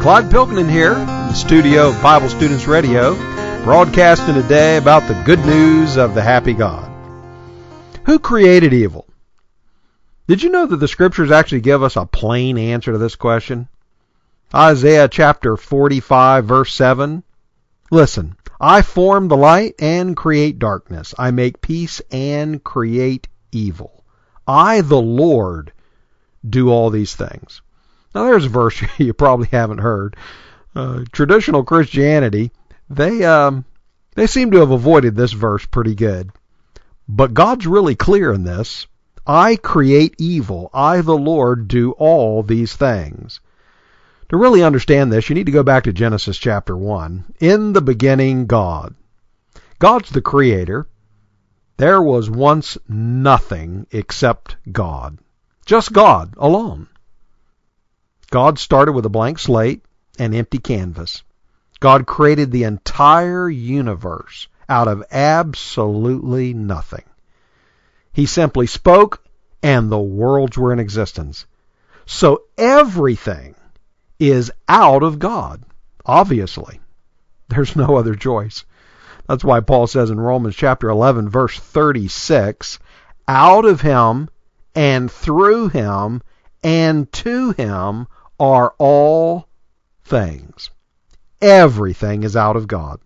Clyde Pilkington here in the studio of Bible Students Radio, broadcasting today about the good news of the happy God. Who created evil? Did you know that the Scriptures actually give us a plain answer to this question? Isaiah chapter 45, verse 7. Listen, I form the light and create darkness. I make peace and create evil. I, the Lord, do all these things. Now there's a verse you probably haven't heard. Traditional Christianity, they seem to have avoided this verse pretty good. But God's really clear in this. I create evil. I, the Lord, do all these things. To really understand this, you need to go back to Genesis chapter 1. In the beginning, God. God's the creator. There was once nothing except God. Just God alone. God started with a blank slate and empty canvas. God created the entire universe out of absolutely nothing. He simply spoke and the worlds were in existence. So everything is out of God, obviously. There's no other choice. That's why Paul says in Romans chapter 11, verse 36, out of him and through him and to him are all things. Everything is out of God.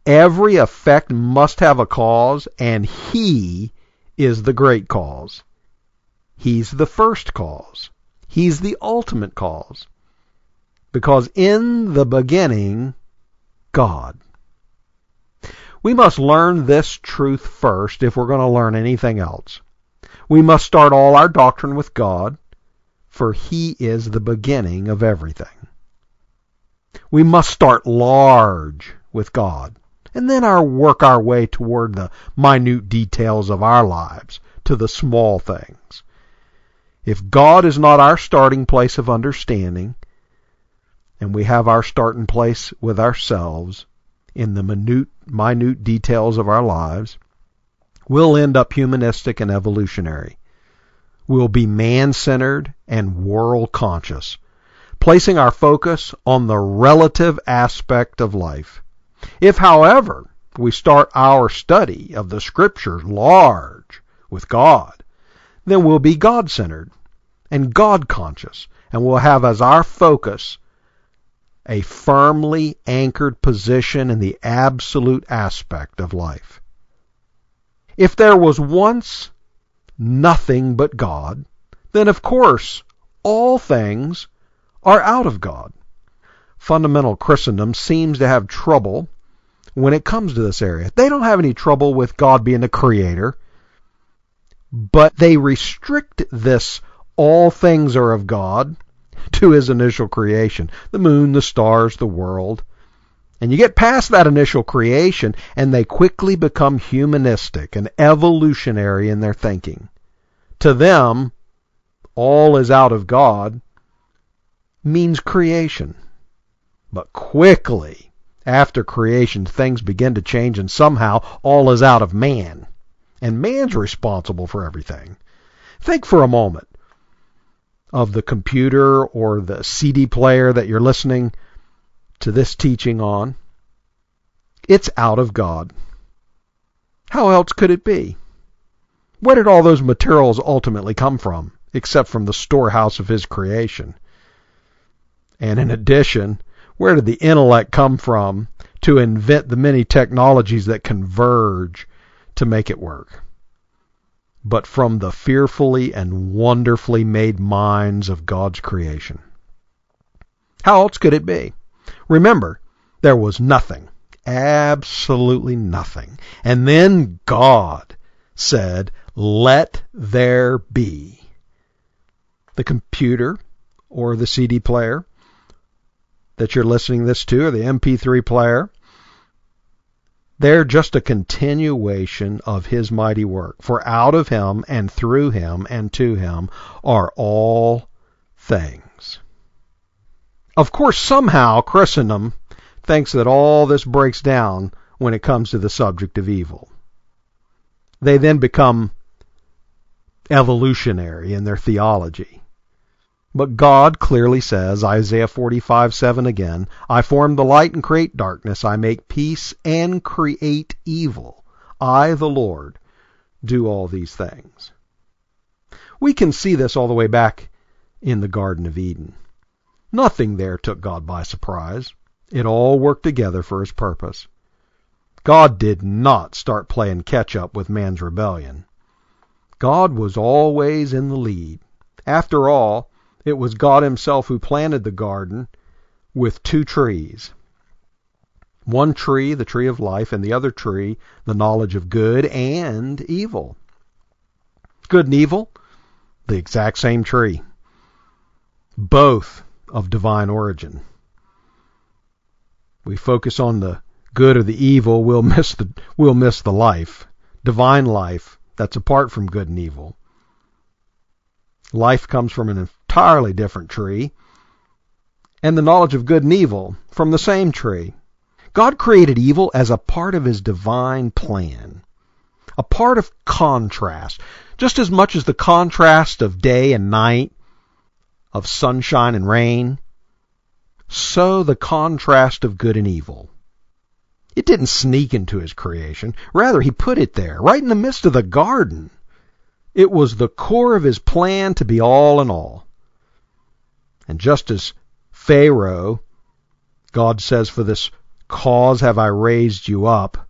Every effect must have a cause, and he is the great cause. He's the first cause. He's the ultimate cause. Because in the beginning, God. We must learn this truth first if we're going to learn anything else. We must start all our doctrine with God, for he is the beginning of everything. We must start large with God, and then work our way toward the minute details of our lives, to the small things. If God is not our starting place of understanding, and we have our starting place with ourselves in the minute details of our lives, we'll end up humanistic and evolutionary. We'll be man-centered and world-conscious, placing our focus on the relative aspect of life. If, however, we start our study of the Scriptures large with God, then we'll be God-centered and God-conscious, and we'll have as our focus a firmly anchored position in the absolute aspect of life. If there was once nothing but God, then of course all things are out of God. Fundamental Christendom seems to have trouble when it comes to this area. They don't have any trouble with God being the creator, but they restrict this all things are of God to his initial creation. The moon, the stars, the world. And you get past that initial creation, and they quickly become humanistic and evolutionary in their thinking. To them, all is out of God means creation. But quickly, after creation, things begin to change, and somehow all is out of man. And man's responsible for everything. Think for a moment of the computer or the CD player that you're listening to this teaching on. It's out of God. How else could it be? Where did all those materials ultimately come from, except from the storehouse of his creation? And in addition, where did the intellect come from to invent the many technologies that converge to make it work? But from the fearfully and wonderfully made minds of God's creation. How else could it be? Remember, there was nothing, absolutely nothing. And then God said, let there be. The computer or the CD player that you're listening this to, or the MP3 player, they're just a continuation of his mighty work. For out of him and through him and to him are all things. Of course, somehow Christendom thinks that all this breaks down when it comes to the subject of evil. They then become evolutionary in their theology. But God clearly says, Isaiah 45:7 again, I form the light and create darkness. I make peace and create evil. I, the Lord, do all these things. We can see this all the way back in the Garden of Eden. Nothing there took God by surprise. It all worked together for his purpose. God did not start playing catch-up with man's rebellion. God was always in the lead. After all, it was God himself who planted the garden with two trees. One tree, the tree of life, and the other tree, the knowledge of good and evil. Good and evil, the exact same tree. Both of divine origin. We focus on the good or the evil, we'll miss the life. Divine life that's apart from good and evil. Life comes from an entirely different tree, and the knowledge of good and evil from the same tree. God created evil as a part of his divine plan, a part of contrast, just as much as the contrast of day and night, of sunshine and rain, so the contrast of good and evil. It didn't sneak into his creation. Rather, he put it there, right in the midst of the garden. It was the core of his plan to be all in all. And just as Pharaoh, God says, for this cause have I raised you up,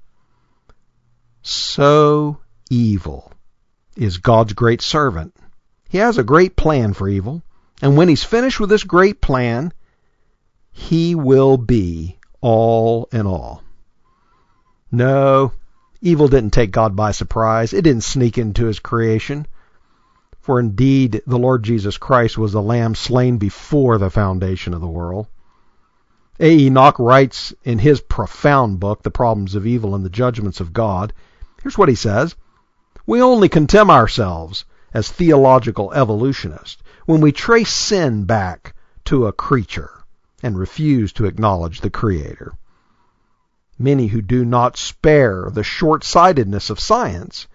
so evil is God's great servant. He has a great plan for evil, and when he's finished with this great plan, he will be all in all. No, evil didn't take God by surprise. It didn't sneak into his creation. For indeed, the Lord Jesus Christ was the Lamb slain before the foundation of the world. A.E. Knoch writes in his profound book, The Problems of Evil and the Judgments of God, here's what he says: we only condemn ourselves as theological evolutionists when we trace sin back to a creature and refuse to acknowledge the Creator. Many who do not spare the short-sightedness of science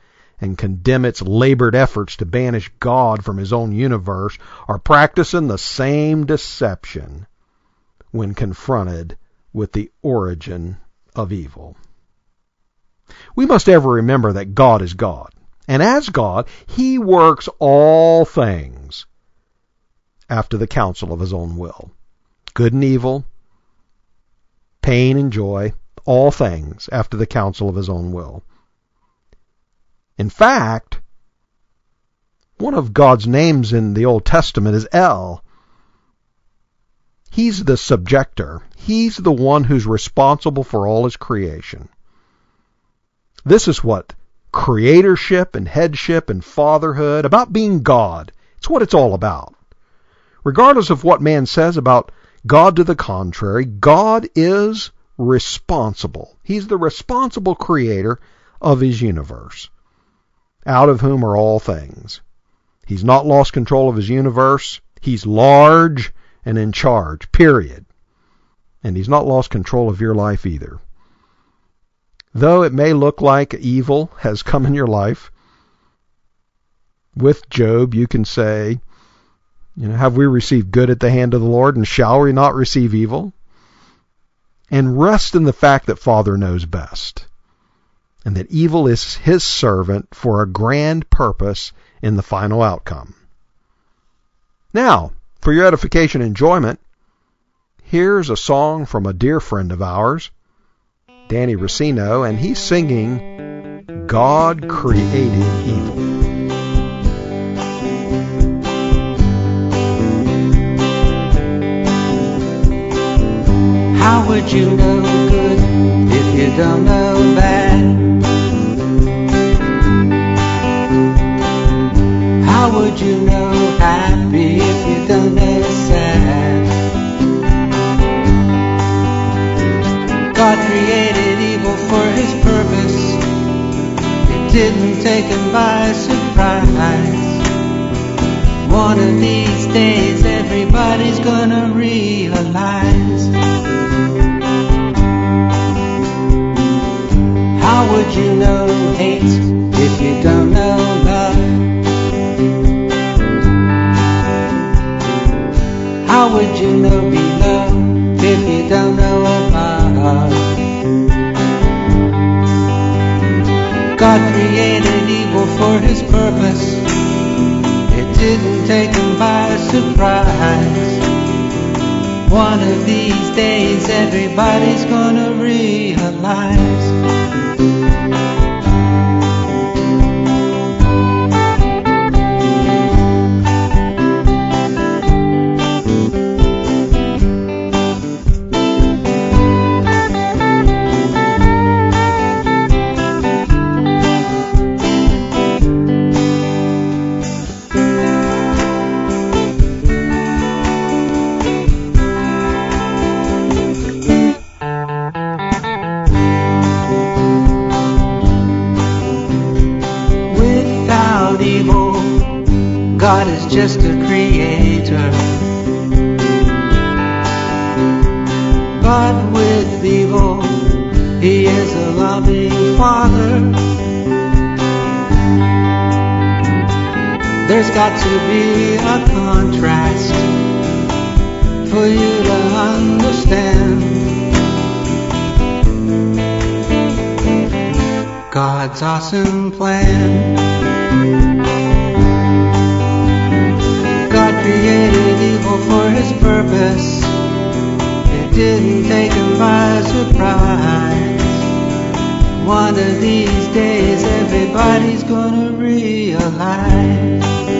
and condemn its labored efforts to banish God from his own universe are practicing the same deception when confronted with the origin of evil. We must ever remember that God is God, and as God, he works all things after the counsel of his own will. Good and evil, pain and joy, all things after the counsel of his own will. In fact, one of God's names in the Old Testament is El. He's the subjector. He's the one who's responsible for all his creation. This is what creatorship and headship and fatherhood, about being God, it's what it's all about. Regardless of what man says about God to the contrary, God is responsible. He's the responsible creator of his universe, out of whom are all things. He's not lost control of his universe. He's large and in charge, period. And he's not lost control of your life either. Though it may look like evil has come in your life, with Job you can say, have we received good at the hand of the Lord, and shall we not receive evil? And rest in the fact that Father knows best, and that evil is his servant for a grand purpose in the final outcome. Now, for your edification and enjoyment, here's a song from a dear friend of ours, Danny Racino, and he's singing God Created Evil. How would you know good if you don't know bad? How would you know happy if you don't know sad? God created evil for his purpose. It didn't take him by surprise. One of these days everybody's gonna realize. How would you know hate if you don't know love? How would you know beloved if you don't know about? God created evil for his purpose. It didn't take him by surprise. One of these days everybody's gonna realize. God is just a creator, but with evil, he is a loving father. There's got to be a contrast for you to understand. God's awesome plan. God created evil for his purpose. It didn't take him by surprise. One of these days everybody's gonna realize.